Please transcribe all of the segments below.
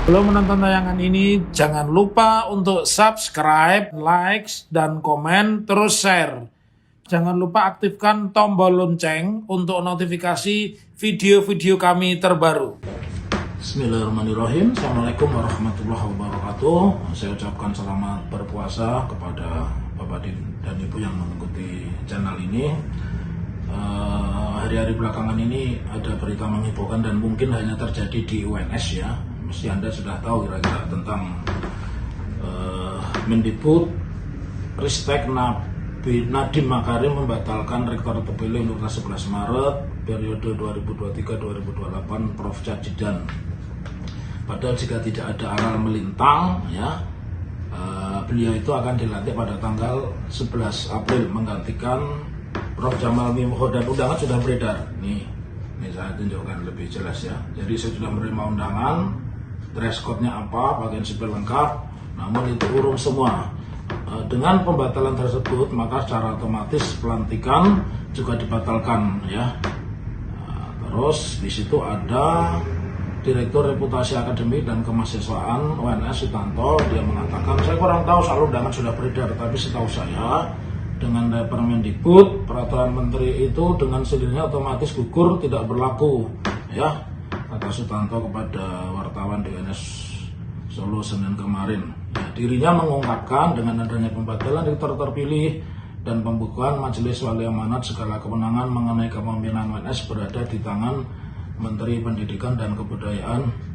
Sebelum menonton tayangan ini, jangan lupa untuk subscribe, like, dan komen, terus share. Jangan lupa aktifkan tombol lonceng untuk notifikasi video-video kami terbaru. Bismillahirrahmanirrahim. Assalamualaikum warahmatullahi wabarakatuh. Saya ucapkan selamat berpuasa kepada Bapak dan Ibu yang mengikuti channel ini. Hari-hari belakangan ini ada berita menghebohkan dan mungkin hanya terjadi di UNS ya. Mesti Anda sudah tahu kira-kira tentang Mendikbud Ristek Nadiem Makarim membatalkan rektor terpilih Universitas 11 Maret periode 2023-2028 Prof. Cajidan. Padahal jika tidak ada aral melintang ya, beliau itu akan dilantik pada tanggal 11 April menggantikan Prof. Jamal Mimuho, dan undangan sudah beredar. Nih saya tunjukkan lebih jelas ya. Jadi saya sudah menerima undangan, dress code-nya apa, bagian sipil lengkap, namun itu urung semua. Dengan pembatalan tersebut, maka secara otomatis pelantikan juga dibatalkan ya. Terus di situ ada Direktur Reputasi Akademik dan Kemahasiswaan UNS Sutanto. Dia mengatakan, saya kurang tahu soal undangan sudah beredar, tapi setahu saya dengan Permendikbud, peraturan menteri itu dengan sendirinya otomatis gugur, tidak berlaku ya, kata Sutanto kepada wartawan di UNS Solo Senin kemarin. Ya, dirinya mengungkapkan dengan adanya pembatalan rektor terpilih dan pembukaan Majelis Wali Amanat, segala kewenangan mengenai kepemimpinan UNS berada di tangan Menteri Pendidikan dan Kebudayaan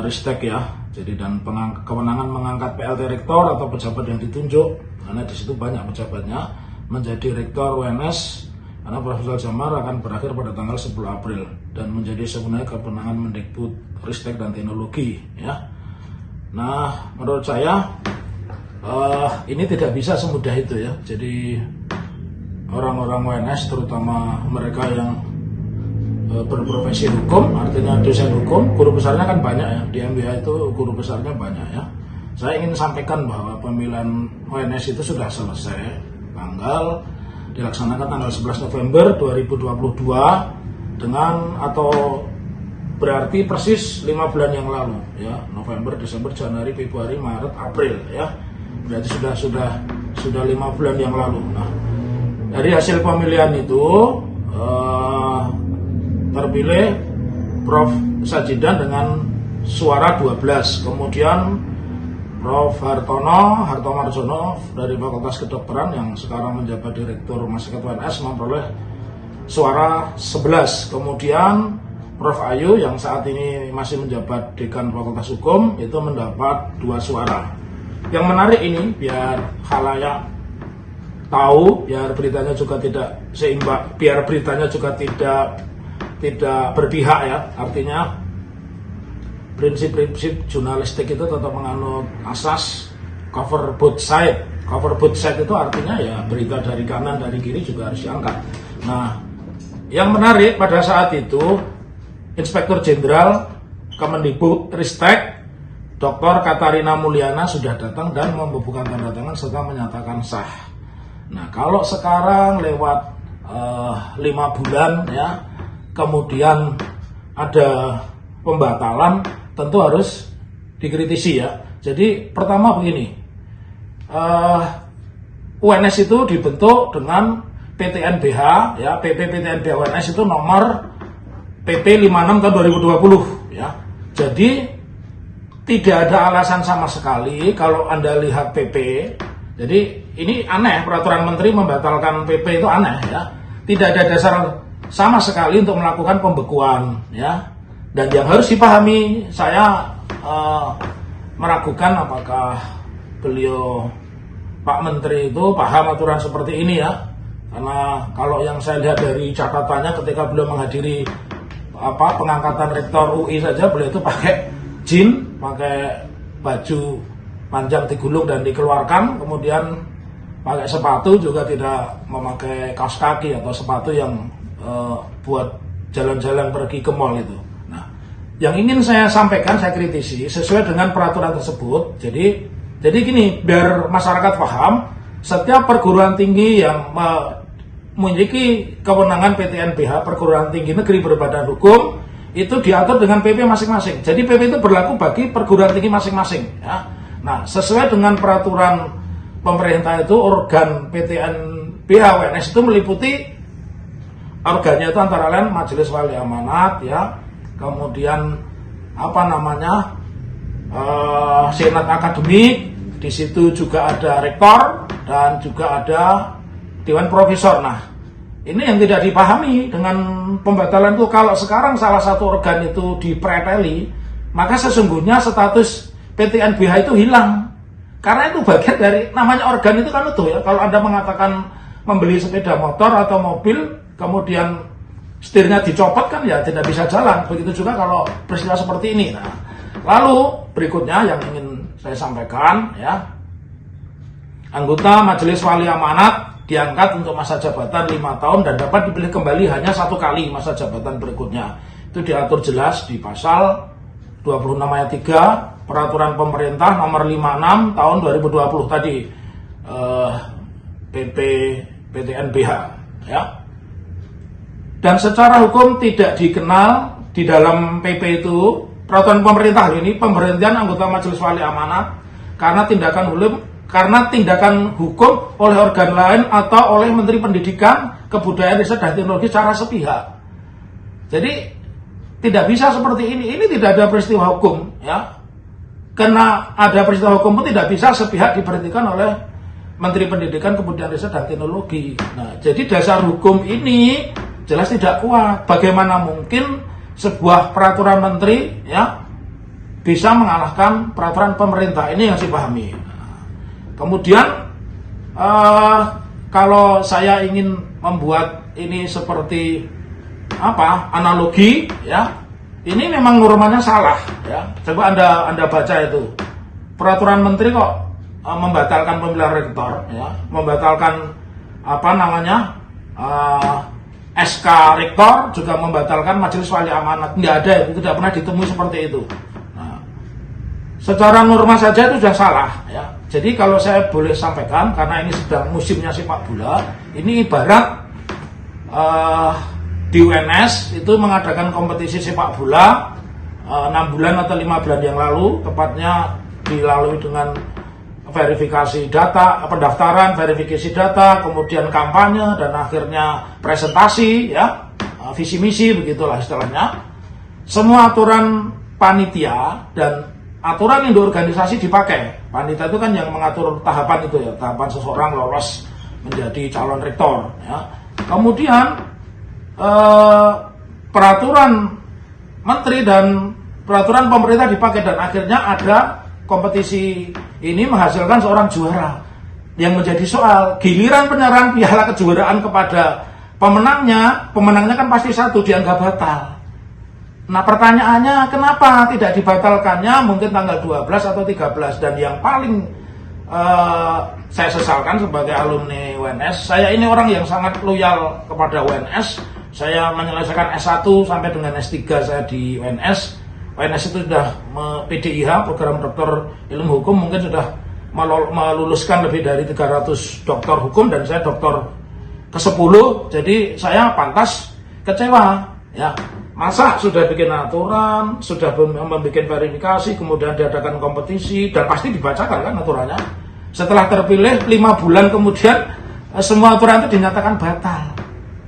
Ristek ya. Jadi dan kewenangan mengangkat PLT rektor atau pejabat yang ditunjuk, karena di situ banyak pejabatnya, menjadi rektor UNS karena Profesor Jamar akan berakhir pada tanggal 10 April dan menjadi sebenarnya kewenangan Mendikbud Ristek dan Teknologi ya. Nah, menurut saya ini tidak bisa semudah itu ya. Jadi orang-orang UNS, terutama mereka yang berprofesi hukum, artinya dosen hukum, guru besarnya kan banyak ya. Di MBA itu guru besarnya banyak ya. Saya ingin sampaikan bahwa pemilihan UNS itu sudah selesai, dilaksanakan tanggal 11 November 2022 dengan atau berarti persis 5 bulan yang lalu ya, November, Desember, Januari, Februari, Maret, April ya. Berarti sudah 5 bulan yang lalu. Nah, dari hasil pemilihan itu terpilih Prof. Cajidan dengan suara 12. Kemudian Prof. Hartomarjono dari Fakultas Kedokteran yang sekarang menjabat Direktur Rumah Sakit UNS memperoleh suara 11. Kemudian Prof. Ayu yang saat ini masih menjabat Dekan Fakultas Hukum itu mendapat 2 suara. Yang menarik ini, biar khalayak tahu, biar beritanya juga tidak seimbang, biar beritanya juga tidak berpihak ya. Artinya prinsip-prinsip jurnalistik itu tetap menganut asas cover both side. Cover both side itu artinya ya berita dari kanan dari kiri juga harus diangkat. Nah, yang menarik pada saat itu Inspektur Jenderal Kemendikbud Ristek Dr. Katarina Mulyana sudah datang dan membubuhkan tanda tangan serta menyatakan sah. Nah, kalau sekarang lewat 5 bulan ya, kemudian ada pembatalan, tentu harus dikritisi ya. Jadi pertama begini, UNS itu dibentuk dengan PTNBH ya, PP PTNBH UNS itu nomor PP 56 tahun 2020 ya. Jadi tidak ada alasan sama sekali kalau Anda lihat PP. Jadi ini aneh, peraturan menteri membatalkan PP itu aneh ya. Tidak ada dasar sama sekali untuk melakukan pembekuan ya. Dan yang harus dipahami, saya meragukan apakah beliau Pak Menteri itu paham aturan seperti ini ya. Karena kalau yang saya lihat dari catatannya ketika beliau menghadiri pengangkatan rektor UI saja, beliau itu pakai jin, pakai baju panjang digulung dan dikeluarkan, kemudian pakai sepatu juga tidak memakai kaos kaki atau sepatu yang buat jalan-jalan pergi ke mall itu. Nah, yang ingin saya sampaikan, saya kritisi sesuai dengan peraturan tersebut. Jadi gini, biar masyarakat paham, setiap perguruan tinggi yang memiliki kewenangan PTNBH, perguruan tinggi negeri berbadan hukum, itu diatur dengan PP masing-masing. Jadi PP itu berlaku bagi perguruan tinggi masing-masing. Ya. Nah, sesuai dengan peraturan pemerintah itu organ PTN BHWNS itu meliputi organnya itu antara lain Majelis Wali Amanat, ya, kemudian Senat Akademik, di situ juga ada rektor dan juga ada Dewan Profesor. Nah, ini yang tidak dipahami dengan pembatalan itu. Kalau sekarang salah satu organ itu dipreteli, maka sesungguhnya status PTNBH itu hilang. Karena itu bagian dari namanya organ itu kan itu ya. Kalau Anda mengatakan membeli sepeda motor atau mobil, kemudian setirnya dicopot kan ya tidak bisa jalan. Begitu juga kalau peristiwa seperti ini. Nah, lalu berikutnya yang ingin saya sampaikan ya, anggota Majelis Wali Amanat diangkat untuk masa jabatan 5 tahun dan dapat dipilih kembali hanya 1 kali masa jabatan berikutnya. Itu diatur jelas di pasal 26 ayat 3 Peraturan Pemerintah nomor 56 tahun 2020 tadi, PP PTNBH ya. Dan secara hukum tidak dikenal di dalam PP itu, peraturan pemerintah ini, pemberhentian anggota Majelis Wali Amanat karena tindakan hukum oleh organ lain atau oleh Menteri Pendidikan, Kebudayaan, Riset dan Teknologi secara sepihak. Jadi tidak bisa seperti ini. Ini tidak ada peristiwa hukum, ya. Karena ada peristiwa hukum pun tidak bisa sepihak diberhentikan oleh Menteri Pendidikan, Kebudayaan, Riset dan Teknologi. Nah, jadi dasar hukum ini jelas tidak kuat. Bagaimana mungkin sebuah peraturan menteri ya bisa mengalahkan peraturan pemerintah? Ini yang saya pahami. Kemudian kalau saya ingin membuat ini seperti analogi ya, ini memang normanya salah ya. Coba Anda baca itu peraturan menteri kok membatalkan pemilihan rektor ya, membatalkan SK rektor, juga membatalkan Majelis Wali Amanat. Nggak ada, itu tidak pernah ditemui seperti itu. Nah, secara norma saja itu sudah salah ya. Jadi kalau saya boleh sampaikan, karena ini sedang musimnya sepak bola, ini ibarat di UNS itu mengadakan kompetisi sepak bola 6 bulan atau 5 bulan yang lalu, tepatnya dilalui dengan verifikasi data, pendaftaran, verifikasi data, kemudian kampanye, dan akhirnya presentasi, ya, visi misi, begitulah istilahnya. Semua aturan panitia dan aturan induk organisasi dipakai. Panitia itu kan yang mengatur tahapan itu ya, tahapan seseorang lolos menjadi calon rektor. Ya. Kemudian peraturan menteri dan peraturan pemerintah dipakai, dan akhirnya ada kompetisi ini menghasilkan seorang juara. Yang menjadi soal, giliran penyerahan piala kejuaraan kepada pemenangnya kan pasti satu, dianggap batal. Nah, pertanyaannya kenapa tidak dibatalkannya mungkin tanggal 12 atau 13. Dan yang paling saya sesalkan sebagai alumni UNS, saya ini orang yang sangat loyal kepada UNS. Saya menyelesaikan S1 sampai dengan S3 saya di UNS. UNS itu sudah PDIH, program doktor ilmu hukum, mungkin sudah meluluskan lebih dari 300 doktor hukum, dan saya doktor ke-10. Jadi saya pantas kecewa ya. Masa sudah bikin aturan, sudah membuat verifikasi, kemudian diadakan kompetisi, dan pasti dibacakan kan aturannya. Setelah terpilih 5 bulan kemudian semua aturan itu dinyatakan batal.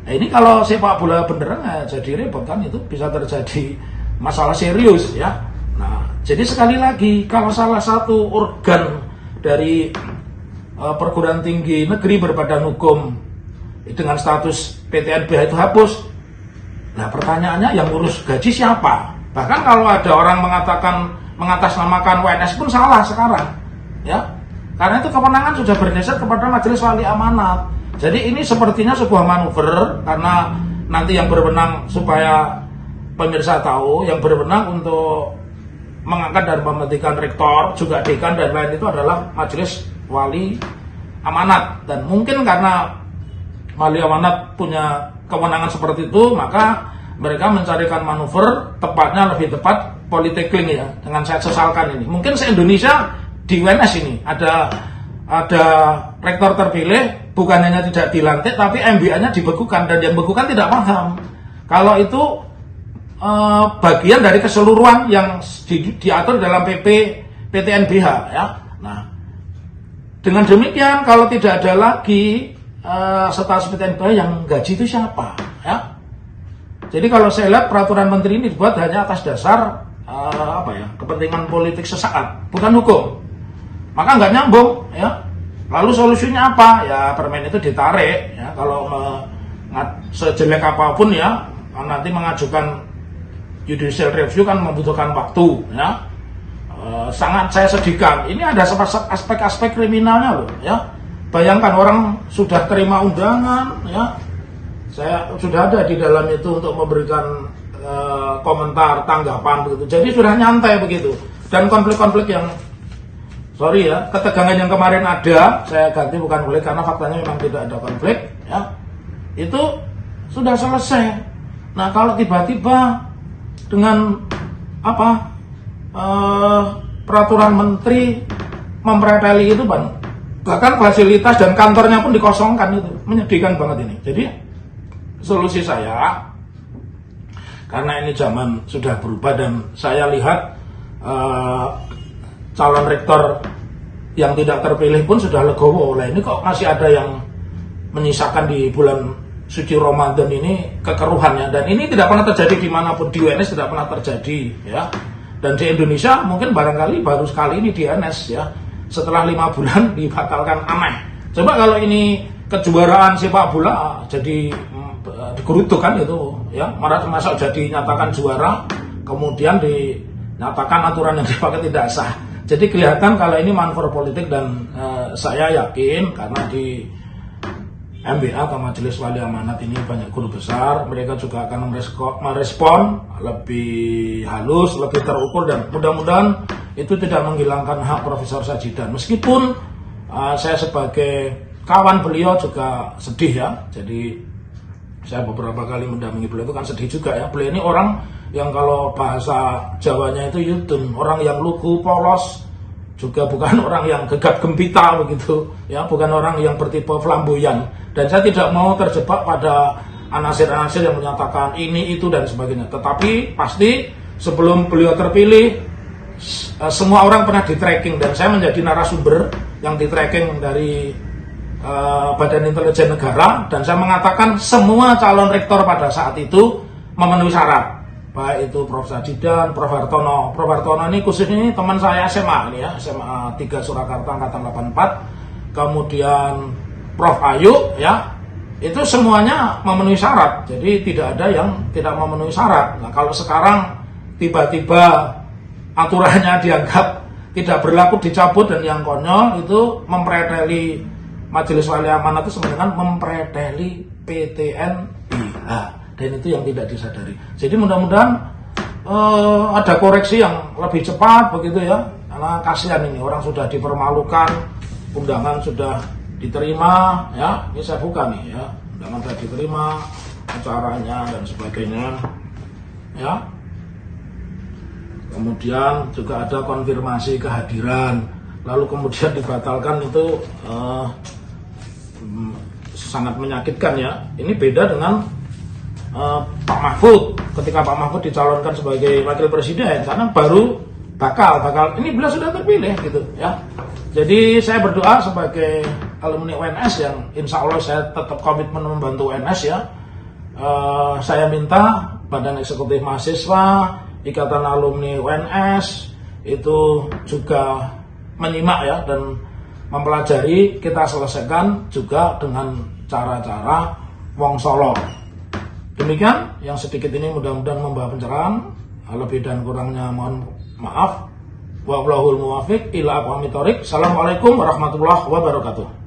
Nah, ini kalau sepak bola beneran jadi repot kan, itu bisa terjadi masalah serius ya. Nah, jadi sekali lagi, kalau salah satu organ dari perguruan tinggi negeri berbadan hukum dengan status PTNBH itu hapus, nah pertanyaannya yang ngurus gaji siapa? Bahkan kalau ada orang mengatakan mengatasnamakan WNS pun salah sekarang ya, karena itu kewenangan sudah bergeser kepada Majelis Wali Amanat. Jadi ini sepertinya sebuah manuver, karena nanti yang berwenang, supaya pemirsa tahu, yang berwenang untuk mengangkat dan memberhentikan rektor, juga dekan dan lain itu adalah Majelis Wali Amanat. Dan mungkin karena Wali Amanat punya kewenangan seperti itu, maka mereka mencarikan manuver, tepatnya lebih tepat politekling ya, dengan saya sesalkan ini. Mungkin se-Indonesia di UNS ini ada rektor terpilih, bukan hanya tidak dilantik, tapi MBA-nya dibekukan, dan yang bekukan tidak paham. Kalau itu bagian dari keseluruhan yang diatur dalam PP PTNBH ya. Nah, dengan demikian kalau tidak ada lagi status PTNBH yang gaji itu siapa ya? Jadi kalau saya lihat peraturan menteri ini dibuat hanya atas dasar kepentingan politik sesaat, bukan hukum. Maka nggak nyambung ya. Lalu solusinya apa? Ya permen itu ditarik ya. Kalau sejelek apapun ya, nanti mengajukan judicial review kan membutuhkan waktu ya. Sangat saya sedihkan. Ini ada aspek-aspek kriminalnya loh ya. Bayangkan orang sudah terima undangan ya. Saya sudah ada di dalam itu untuk memberikan komentar, tanggapan begitu. Jadi sudah nyantai begitu. Dan konflik-konflik yang ketegangan yang kemarin ada, saya ganti bukan konflik karena faktanya memang tidak ada konflik ya. Itu sudah selesai. Nah, kalau tiba-tiba dengan peraturan menteri mempreteli itu bahkan fasilitas dan kantornya pun dikosongkan, itu menyedihkan banget ini. Jadi solusi saya, karena ini zaman sudah berubah dan saya lihat calon rektor yang tidak terpilih pun sudah legowo. Lah ini kok masih ada yang menyisakan di bulan suci Ramadan ini kekeruhannya, dan ini tidak pernah terjadi dimanapun, di UNS tidak pernah terjadi ya. Dan di Indonesia mungkin barangkali baru sekali ini di UNS ya, setelah 5 bulan dibatalkan, aneh. Coba kalau ini kejuaraan sepak bola jadi dikurutuk kan itu ya, masa jadi nyatakan juara kemudian dinyatakan aturan yang dipakai tidak sah. Jadi kelihatan kalau ini manuver politik, dan saya yakin karena di MBA atau Majelis Wali Amanat ini banyak guru besar, mereka juga akan merespon lebih halus, lebih terukur, dan mudah-mudahan itu tidak menghilangkan hak Profesor Sajidan. Meskipun saya sebagai kawan beliau juga sedih ya. Jadi saya beberapa kali mendampingi beliau itu kan sedih juga ya. Beliau ini orang yang kalau bahasa Jawanya itu yudun, orang yang lugu, polos, juga bukan orang yang gegap gempita begitu ya, bukan orang yang bertipe flamboyan. Dan saya tidak mau terjebak pada anasir-anasir yang menyatakan ini itu dan sebagainya. Tetapi pasti sebelum beliau terpilih semua orang pernah di tracking, dan saya menjadi narasumber yang di tracking dari Badan Intelijen Negara, dan saya mengatakan semua calon rektor pada saat itu memenuhi syarat, baik itu Prof. Sajidan, Prof. Hartono. Prof. Hartono ini khusus ini teman saya SMA ini ya, SMA 3 Surakarta angkatan 84, kemudian Prof. Ayu ya, itu semuanya memenuhi syarat. Jadi tidak ada yang tidak memenuhi syarat. Nah, kalau sekarang tiba-tiba aturannya dianggap tidak berlaku, dicabut, dan yang konyol itu mempreteli Majelis Wali Amanat itu sama dengan mempreteli PTNBH, dan itu yang tidak disadari. Jadi mudah-mudahan ada koreksi yang lebih cepat begitu ya, karena kasihan ini orang sudah dipermalukan, undangan sudah diterima ya, ini saya buka nih ya, undangan sudah diterima, acaranya dan sebagainya ya. Kemudian juga ada konfirmasi kehadiran, lalu kemudian dibatalkan, itu sangat menyakitkan ya. Ini beda dengan Pak Mahfud, ketika Pak Mahfud dicalonkan sebagai wakil presiden, karena baru bakal ini beliau sudah terpilih gitu ya. Jadi saya berdoa sebagai alumni UNS yang insya Allah saya tetap komitmen membantu UNS ya. Saya minta Badan Eksekutif Mahasiswa, Ikatan Alumni UNS itu juga menyimak ya, dan mempelajari, kita selesaikan juga dengan cara-cara wong Solo. Demikian yang sedikit ini, mudah-mudahan membawa pencerahan. Lebih dan kurangnya mohon maaf. Wallahul muwaffiq ila aqwamit thoriq. Assalamualaikum warahmatullahi wabarakatuh.